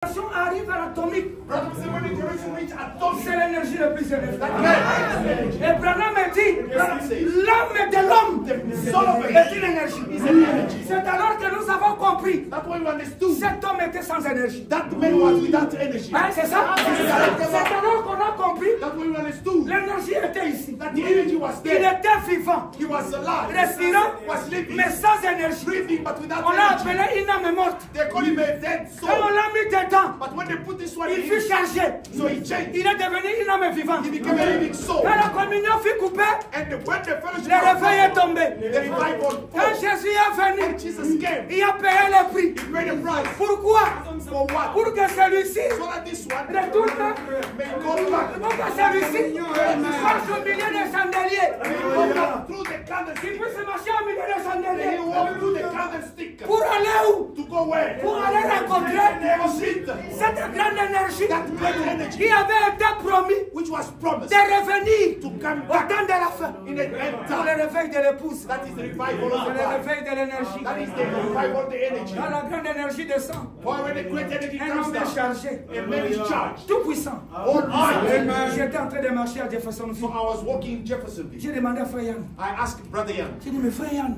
Arrive à l'atomique. C'est l'énergie la plus élevée. Et Branham me dit, l'âme de l'homme est une énergie. C'est alors que nous avons compris. Cet homme était sans énergie. Hein, c'est ça? C'est alors qu'on a compris. L'énergie était ici. Il était vivant, respirant, mais sans énergie. On l'a appelé une âme morte. Et on l'a mis dedans. Il fut chargé. Il est devenu une âme vivante. Quand la communion fut coupée, le réveil est tombé. Quand Jésus est venu, il a payé le prix. Pourquoi? Pour que celui-ci retourne. Pour que celui-ci marche au milieu des chandeliers. Il puisse marcher au milieu des chandeliers. Pour aller où? Pour aller rencontrer cette grande énergie qui avait été promis de revenir au temps de la fin. Pour le réveil de l'épouse. C'est le réveil de l'énergie. Quand la grande énergie descend, un homme est chargé, tout puissant. J'étais en train de marcher à Jeffersonville. J'ai demandé à Frère Yann. J'ai dit, mais Frère Yann,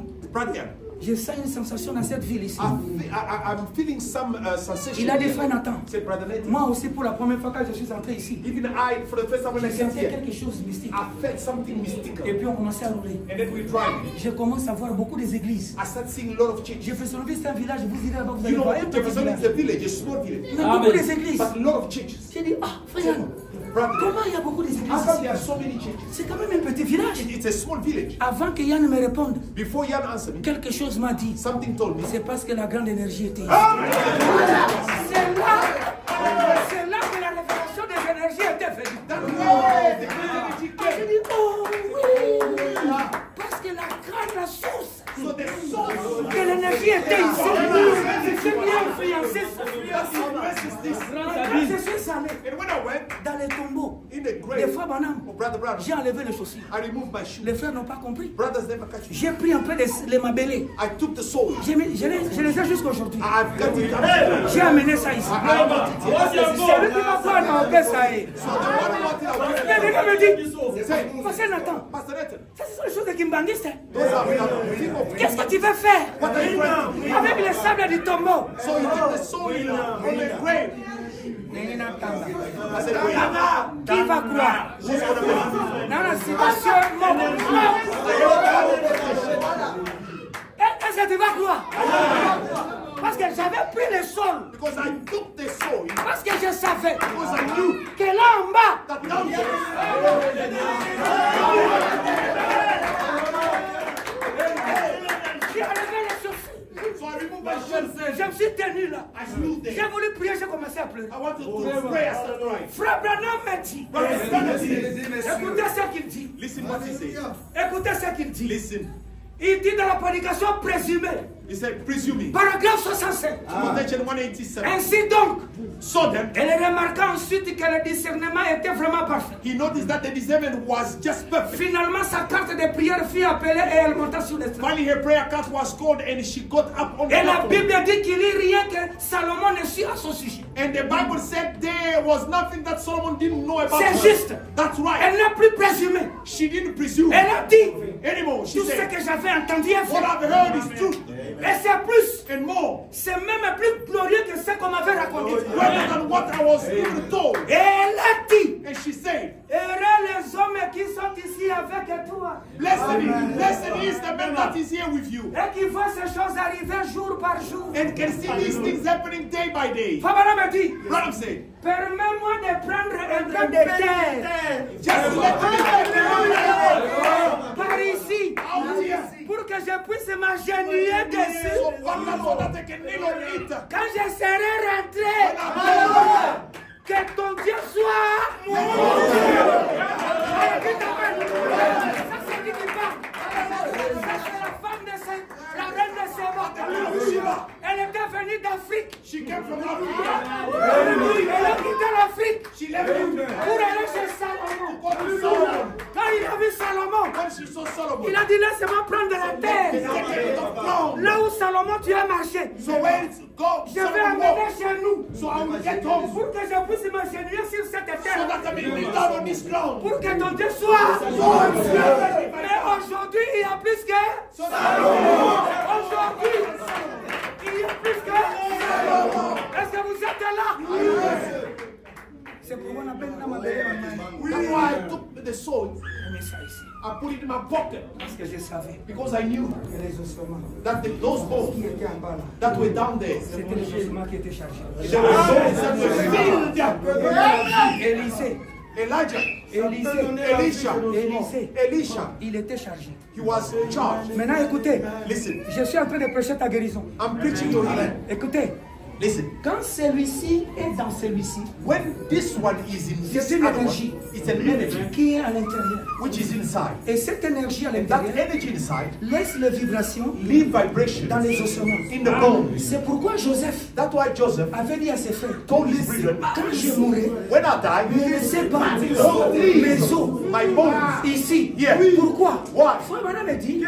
je sens une sensation dans cette ville ici. I'm feeling some sensation. Il a dit, Frère Nathan, moi aussi pour la première fois quand je suis entré ici, Even I, for the first time when I j'ai came senti here, quelque chose de mystique. I felt something mystical. Et puis on commençait à rouler. And then we drive. Je commence à voir beaucoup des églises. I started seeing a lot of churches. Jeffersonville, c'est un village, vous irez là-bas, vous allez You know, voir un petit Jefferson village. is a village, a small village. Il y a beaucoup des églises. But a lot of churches. J'ai dit, ah, Frère Yann, comment il y a beaucoup des How églises come ici? there are so many churches? C'est quand même un petit village. It's a small village. Avant que Yann me réponde, Before Jan answered me, quelque chose m'a dit. something told me. C'est parce que la grande énergie était ici. Amen. C'est là que la révélation des énergies était venue. That's why the great energy J'ai came. dit, oh oui, parce que la grande source So the source de l'énergie était ici. J'ai bien influencé ça. Quand je suis allé And when I went dans les tombeaux in the des grave frères Branham, of Brother Branham, j'ai enlevé les chaussures. I removed my shoe. Les frères n'ont pas compris. Brothers never catch me. J'ai pris un peu les mabellés. I took the soul. Je les ai jusqu'aujourd'hui. I've got it. J'ai amené ça ici. I got it. C'est lui qui m'a fait un orgueil, ça y est. So the one wanted I Mais le gars me dit, Say, Pasteur Nathan, Pastor Nathan, ça ce sont les choses de Kimbangiste. those are thing of Qu'est-ce que tu veux faire what are you going to do? avec les sables du tombeau? So you took the soul from the grave. I said, wait. Qui va croire Who's going to believe? dans la situation est-ce que tu vas croire? Parce que j'avais pris le sol. Because I took the soul. Parce que je savais Because I knew que là en bas, that down there. j'ai enlevé les chaussures. So I removed my shoes. Je me suis tenu là. I stood J'ai there. voulu prier, j'ai commencé à pleurer. I wanted to pray. I started crying. Frère Branham m'a dit, écoutez ce qu'il dit. Listen what he said. Écoutez ce qu'il dit. Listen. Il dit dans la prédication présumée, He said, presuming. paragraphe 65. Quotation 187. Ainsi donc, So then, elle remarqua ensuite que le discernement était vraiment parfait. he noticed that the discernment was just perfect. Finalement, sa carte de prière fut appelée et elle monta sur les trônes. Finally, her prayer card was called and she got up on the Et la platform. Bible dit qu'il n'y a rien que Salomon ne sut à son sujet. And the Bible said there was nothing that Solomon didn't know about C'est her. juste. That's right. Elle n'a plus présumé. She didn't presume Elle a dit, anymore. She tout ce said, que j'avais entendu est what fait. I've heard is true. Et c'est plus, And more. c'est même plus glorieux que ce qu'on m'avait raconté. Rather than what I was even told. Et elle a dit, And she said, heureux les hommes qui sont ici avec toi. blessed is the man that is here with you. Et qui voient ces choses arriver jour par jour. And can see these things happening day by day. Fabana me dit, Branham said, permets-moi de prendre un peu de terre just let me par ici out here. pour que je puisse m'agenouiller dessus. So that I can kneel on it. Quand je serai rentré, que ton Dieu soit mon Dieu. Ça c'est qui parle. Ça c'est la femme de la reine de Séba. Elle était venue d'Afrique. She came from Africa. Elle a quitté l'Afrique She left pour aller chez Salomon. Solomon. Quand il a vu Salomon, When she Il a dit, laissez-moi prendre de la terre. Là où Salomon, tu as marché. Je vais amener chez nous. Pour que je puisse m'agenouiller sur cette terre. Pour que ton Dieu soit. Mais aujourd'hui, il y a plus que Salomon. Aujourd'hui, il y a plus que Salomon. Est-ce que vous êtes là? C'est pourquoi on appelle That's why I took the sword. I put it in my pocket. Parce que je savais. Because I knew that those bones Qui étaient en bas là. that were down there. C'était le jugement qui était chargé. There were bones that were filled. Élisée. Elijah. Elisha. Il était chargé. He was charged. Maintenant écoutez. Listen. Je suis en train de prêcher ta guérison. I'm preaching your healing. Écoutez. Listen. Quand celui-ci est dans celui-ci, When this one is in this c'est une other one, énergie it's an energy qui est à l'intérieur. which is inside. Et cette énergie à That l'intérieur energy inside laisse les vibrations leave vibrations dans les ossements. in the bones. C'est pourquoi Joseph That's why Joseph avait dit à ses frères, told his brethren, quand je mourrai, when I die, ne laissez pas don't leave mes os my bones. ici. Yeah. Pourquoi? Why? Frère Branham me dit,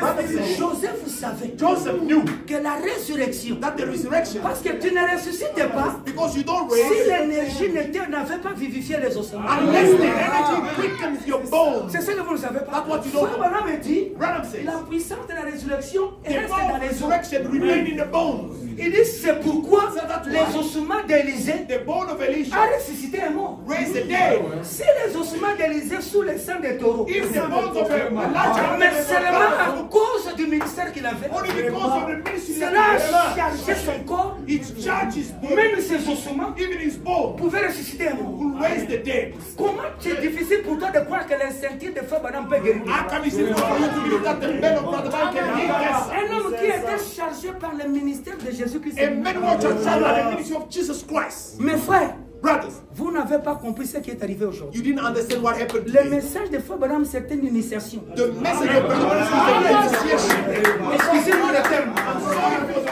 Joseph savait Joseph knew que la résurrection, that the resurrection, parce que tu ne ressuscites pas, because you don't si raise l'énergie n'avait pas vivifié les ossements. unless the energy quickens your bones. C'est ça que vous ne savez pas. That's what you don't Frère know. Branham me dit, Branham says, la puissance de la résurrection the reste power dans of les os. resurrection remain in the bones. Il dit, c'est pourquoi that's les why ossements d'Élisée The bone of Elisha a ressuscité un mort. raised the dead. Si les ossements d'Élisée sous les sangs des taureaux, If the bones of Elijah mais seulement à cause du ministère qu'il avait, only because of the ministry cela a that chargé son corps, it charges bone, même ses ossements even his bone, pouvaient ressusciter un mort. will raise the dead. Comment c'est difficile pour toi de croire que les sentiers de Frère Branham peut guérir? How come it's difficult for you to believe that the bed of Brother Branham can heal cancer? Un homme qui était chargé par le ministère de Jésus-Christ. A man who was charged by the ministry of Jesus Christ. Mes frères, Brothers, vous n'avez pas compris ce qui est arrivé aujourd'hui. you didn't understand what happened Le today. message de Frère Branham, c'est une initiation. The message of Brother Branham is an initiation. Excusez-moi le terme.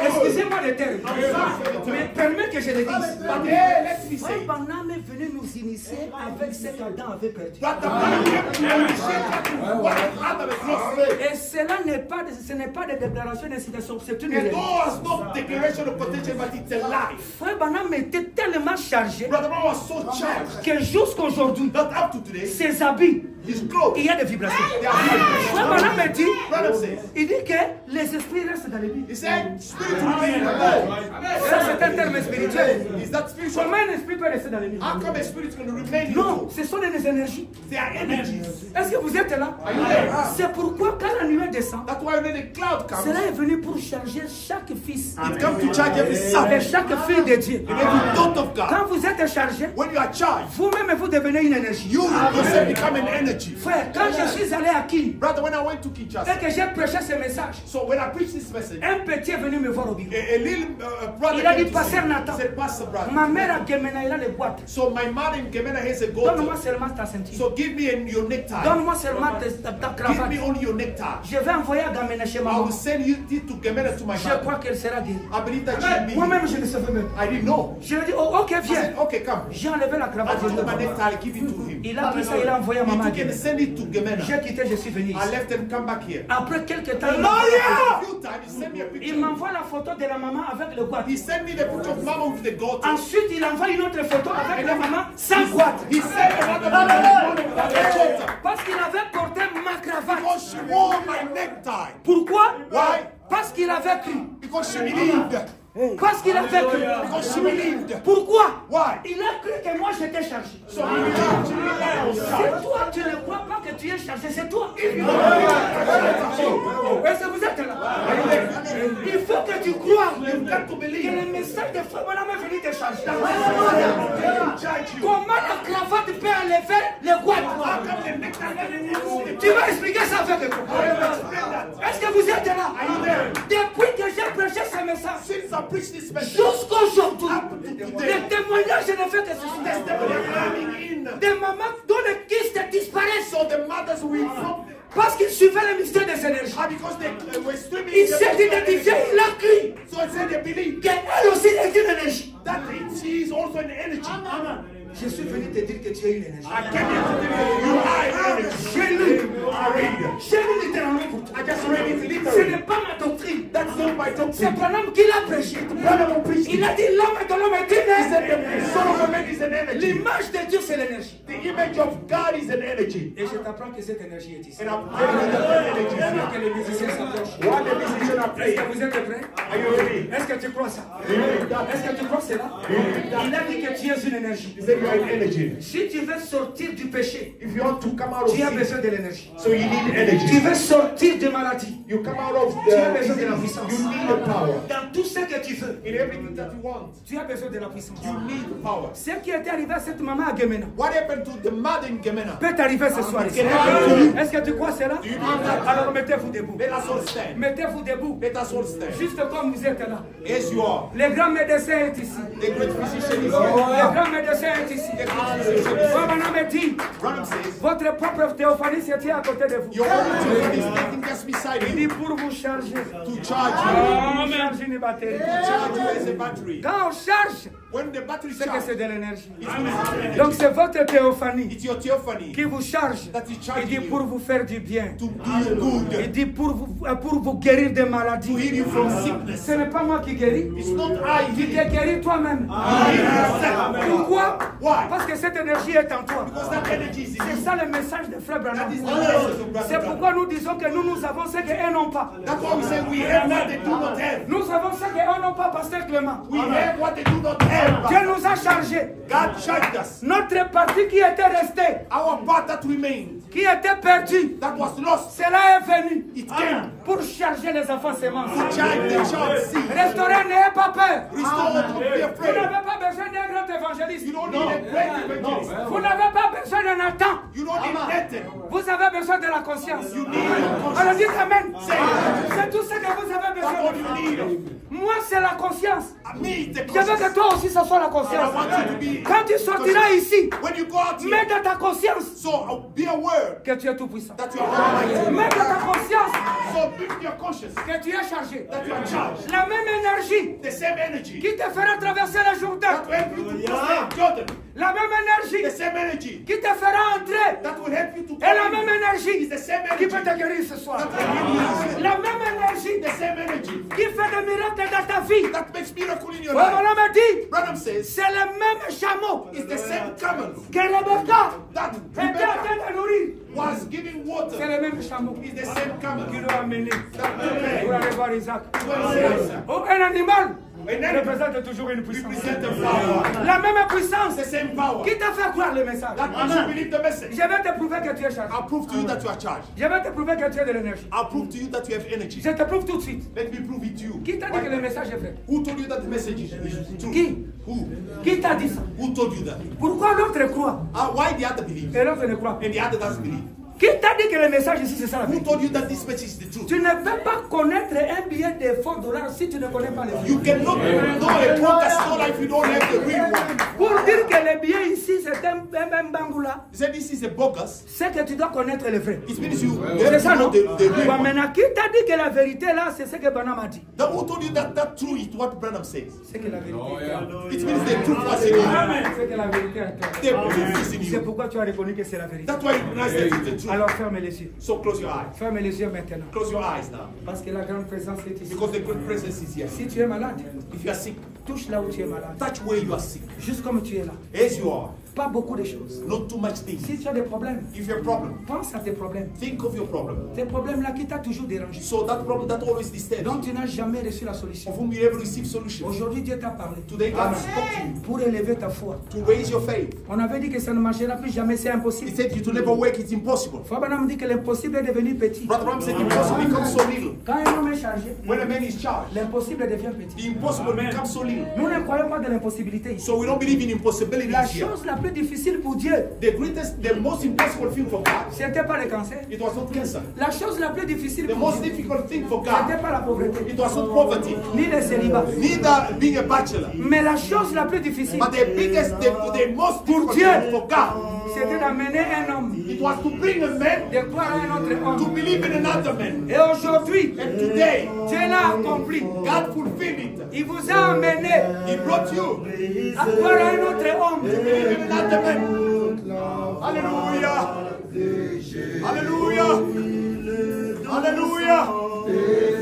Excusez-moi le terme. Mais permets que je le dise. But hey, let me say, Frère Branham est venu nous initier avec ce qu'Adam avait perdu. Brother Branham came to initiate what Adam has lost. Et cela n'est pas, ce n'est pas des déclarations d'incitation, c'est une And réalité. God has no declaration of potential, but it's a lie. Frère Branham était tellement chargé Brother Branham was so charged que jusqu'aujourd'hui, that up to today, ses habits, his clothes, il y a des vibrations. they are vibrating. Frère Branham me dit, Branham says, il dit que les esprits restent dans les vies. he said, spirit will remain in the bone. Ça c'est un terme spirituel. Is that spiritual? Comment un esprit peut rester dans les vies? How come a spirit is going to remain in the Non, bone? ce sont des énergies. They are energies. Est-ce que vous êtes là? C'est pourquoi quand la nuée descend, That's why when the cloud comes, cela est venu pour charger chaque fils it comes to charge every son et chaque fille de Dieu. and every daughter of God. Quand vous êtes chargé, When you are charged, vous-même vous devenez une énergie. you yourself become an energy. Frère, quand je suis allé à Kin Brother, when I went to Kinshasa, et que j'ai prêché ce message, so when I preached this message, un petit est venu me voir au bureau. a little brother Il a dit, came to Pasteur me. Nathan, He said, Pastor brother. ma mère a Gemena, il a les boîtes. So my mother in Gemena has a Donne-moi goat. seulement ta ceinture. So give me your necktie. Donne-moi seulement ta Give cravate. me only your necktie. Je vais envoyer à Gamena chez I maman. will send you to Gemena to my Je mother. crois qu'elle sera guérie. I believe that she will be. Moi-même, je ne savais même. I didn't know. Je lui ai dit, oh, ok, I viens. said, okay, come. J'ai enlevé la I cravate. took my necktie, I give it to him. Il a pris ça, il a envoyé à He maman. took it and sent it to Gemena. J'ai quitté, je suis venu I ici. left and come back here. Après quelques temps, A few times he sent me a il picture. m'envoie la photo de la maman avec le boîte. He sent me the picture of Mama with the goat. Ensuite, il envoie une autre photo avec la maman sans boîte. He sent another picture without the goat. Parce qu'il avait porté ma cravate. Because she wore my necktie. Pourquoi? Why? Parce qu'il avait cru. Because she believed. Parce qu'il avait cru. Because she believed. Pourquoi? Why? Il a cru que moi j'étais chargé. So he believed. She believed. Si toi tu ne crois pas que tu es chargé, c'est toi. Est-ce que vous êtes là? Il faut que tu crois que le message de Frère Branham est venu te charger. Comment la cravate peut enlever les boîtes? Tu vas expliquer ça avec quoi? Est-ce que vous êtes là? Depuis que j'ai prêché ce message, Since I preached this message, jusqu'aujourd'hui, up to les today, témoignages ne font que se they're coming in. des mamans dont les kystes disparaissent So the mothers will come parce qu'ils suivaient le mystère des énergies. because they were streaming. Il s'est identifié, il a cru So I said they believe qu'elle aussi est une énergie. that she is also an energy. Je suis venu te dire que tu as une énergie. I came here to tell you, you are an energy. J'ai lu. I read. J'ai lu littéralement pour toi. I just read it Ce literally. n'est pas ma doctrine. That's not my C'est doctrine. Branham qui l'a prêché. Branham preached Il it. a dit l'homme de l'homme est He une said the Son of a Man is an energy. L'image de Dieu, c'est l'énergie. The image of God is an energy. Et je t'apprends que cette énergie est ici. And I'm telling you that that energy is J'aimerais here. que les musiciens s'approchent. While the musicians are Est-ce playing, que vous êtes prêts? are you ready? Est-ce que tu crois ça? Do you read that? Est-ce que tu crois cela? Il a dit que tu es une énergie. He said you are an energy. Si tu veux sortir du péché, If you want to come out of tu as sin, besoin de l'énergie. so you need Tu energy. veux sortir de maladie. You come out of Tu as the besoin de la disease, puissance. you need the power. Dans tout ce que tu veux, In everything that you want, tu as besoin de la puissance. you need the power. Ce qui est arrivé à cette maman à Gemena What happened to the mother in Gemena? peut t'arriver ce soir ici. Can happen to you. Est-ce que tu crois cela? Do you believe that? Alors mettez-vous debout. Let us all stand. Mettez-vous debout. Let us all stand. Juste comme vous êtes là. As you are. Le grand médecin est ici. The great physician is Le here. grand médecin est ici. The great physician is here. Branham me dit, Branham says, votre propre théophanie se tient à côté de vous. your own children is standing just beside Il dit you pour vous charger. to charge Pour vous charger une batterie. you. Charge you as a battery. Quand on charge, When the battery is c'est que charged, c'est de l'énergie. it's going to be Donc energy. c'est votre théophanie It's your theophany qui vous charge. that is Il charging dit pour you vous faire du bien. to do you Il good, dit pour vous guérir des to maladies. heal you from sickness. Ce n'est pas moi qui guéris. It's not I Tu healing. t'es guéri toi-même. I heal myself. Pourquoi? Why? Parce que cette énergie est en toi. Because that energy is in C'est you. ça le message de Frère Branham. That is the message of Brother C'est Branham. pourquoi nous disons que nous avons ce qu'eux n'ont pas. That's why we say we have what they do not have. Nous avons ce qu'eux n'ont pas, Pasteur Clément. We have what they do not have. Dieu nous a chargés. God charged us. Notre partie qui était restée, Our part that remained, qui était perdue, that was lost, cela est venu it came pour charger les enfants semences. to charge the child seed. Restaurez, n'ayez pas peur. Restore, don't be Vous afraid. n'avez pas besoin d'un grand évangéliste. You don't need a great evangelist. Vous n'avez pas besoin d'un Nathan. You don't need Nathan. Vous avez besoin de la conscience. You need your Alors conscience. dites Amen. Say it. C'est tout ce que vous avez That's what besoin. you need. Moi, c'est la conscience. Me, the Je veux que conscience. toi aussi, ce soit la I conscience. want you to be. Quand tu sortiras ici, When you go out mets here, dans ta conscience so be aware que tu es tout puissant. that you are almighty. Mets dans ta conscience So be your conscience que tu es chargé. that you are charged. La même énergie The same energy qui te fera traverser le Jourdain. that will help you to cross Jordan. La même The énergie same energy qui te fera entrer. that will help you to Et la come même in. énergie Is the same qui energy peut te guérir ce soir. that will heal you. La même énergie The same energy qui fait des miracles dans ta vie. that makes miracle in your Oh, life. mon homme a dit, Branham says c'est le même chameau it's the same camel que Rebecca that était en Rebecca train de nourrir. was giving C'est water. le même chameau It's the same camel qui doit amener that pour aller voir Isaac. Rebecca Oh, un animal An animal représente toujours une puissance. represent the power. La même puissance The same power qui t'a fait croire le message. that makes you believe the Je message. vais te prouver que tu es chargé. I'll prove to you that you are charged. Je vais te prouver que tu as de l'énergie. I'll prove to you that you have energy. Je te prouve tout de suite. Let me prove it to you. Qui t'a dit que le message est vrai? Who told you that the message is true? Qui? Who? Qui t'a dit ça? Who told you that? Pourquoi l'autre croit Why the other believes et l'autre ne croit pas? and the other doesn't believe? Qui t'a dit que le message ici c'est ça la Who vérité? told you that this message is the truth? Tu ne peux pas connaître un billet de faux dollars si tu ne connais pas le You billet. cannot know a broadcast store if you don't have the real one. Pour dire que le billet ici c'est un bangoula, You said this is a bogus. c'est que tu dois connaître le vrai. It means you C'est have ça to know non? the real Bon, one. maintenant, qui t'a dit que la vérité là c'est ce que Branham a dit? Now, who told you that that true is what Branham says? C'est que la vérité est en toi. It means the truth was in you. C'est que la vérité est en toi. The truth is in C'est you. pourquoi tu as reconnu que c'est la vérité. That's why you realize that it's the truth. Alors ferme les yeux. So close your eyes. Ferme les yeux maintenant. Close your eyes now. Parce que la grande présence est ici. Because the great presence is here. Si tu es malade, If you are sick, touche là où tu es malade. touch where you are sick. Juste comme tu es là. As you are. Pas beaucoup de choses. Not too much things. Si tu as des problèmes, If you have a problem, pense à tes problèmes. think of your problem. Tes problèmes là qui t'a toujours dérangé. So that problem that always disturbs Dont you, tu n'as jamais reçu la solution. of whom you never receive solution. Aujourd'hui, Dieu t'a parlé. Today God spoke to you Pour élever ta foi. to raise your faith. On avait dit que ça ne marchera plus jamais, c'est He impossible. said you to never work, it's impossible. Frère Branham dit que l'impossible est devenu petit. Brother Ram said impossible becomes so little. Quand un homme est chargé, When a man is charged, l'impossible devient petit. the impossible becomes so little. Nous ne croyons pas de l'impossibilité ici. So we don't believe in impossibilities La here. chose la plus difficile pour Dieu, The most impossible thing for God, ce n'était pas le cancer. it was not cancer. La chose la plus difficile The pour most Dieu, difficult thing for ce n'était God, pas la pauvreté, it was not poverty, ni le célibat. neither being a bachelor. Mais la chose la plus difficile, But the biggest, the most difficult Dieu. thing for God, c'était d'amener un homme, it was to bring a man de croire à un autre to homme. believe in another man. Et aujourd'hui, And today, Dieu l'a accompli. God fulfilled it. Il vous a amené He brought you à croire à un autre homme. to believe in another Alléluia.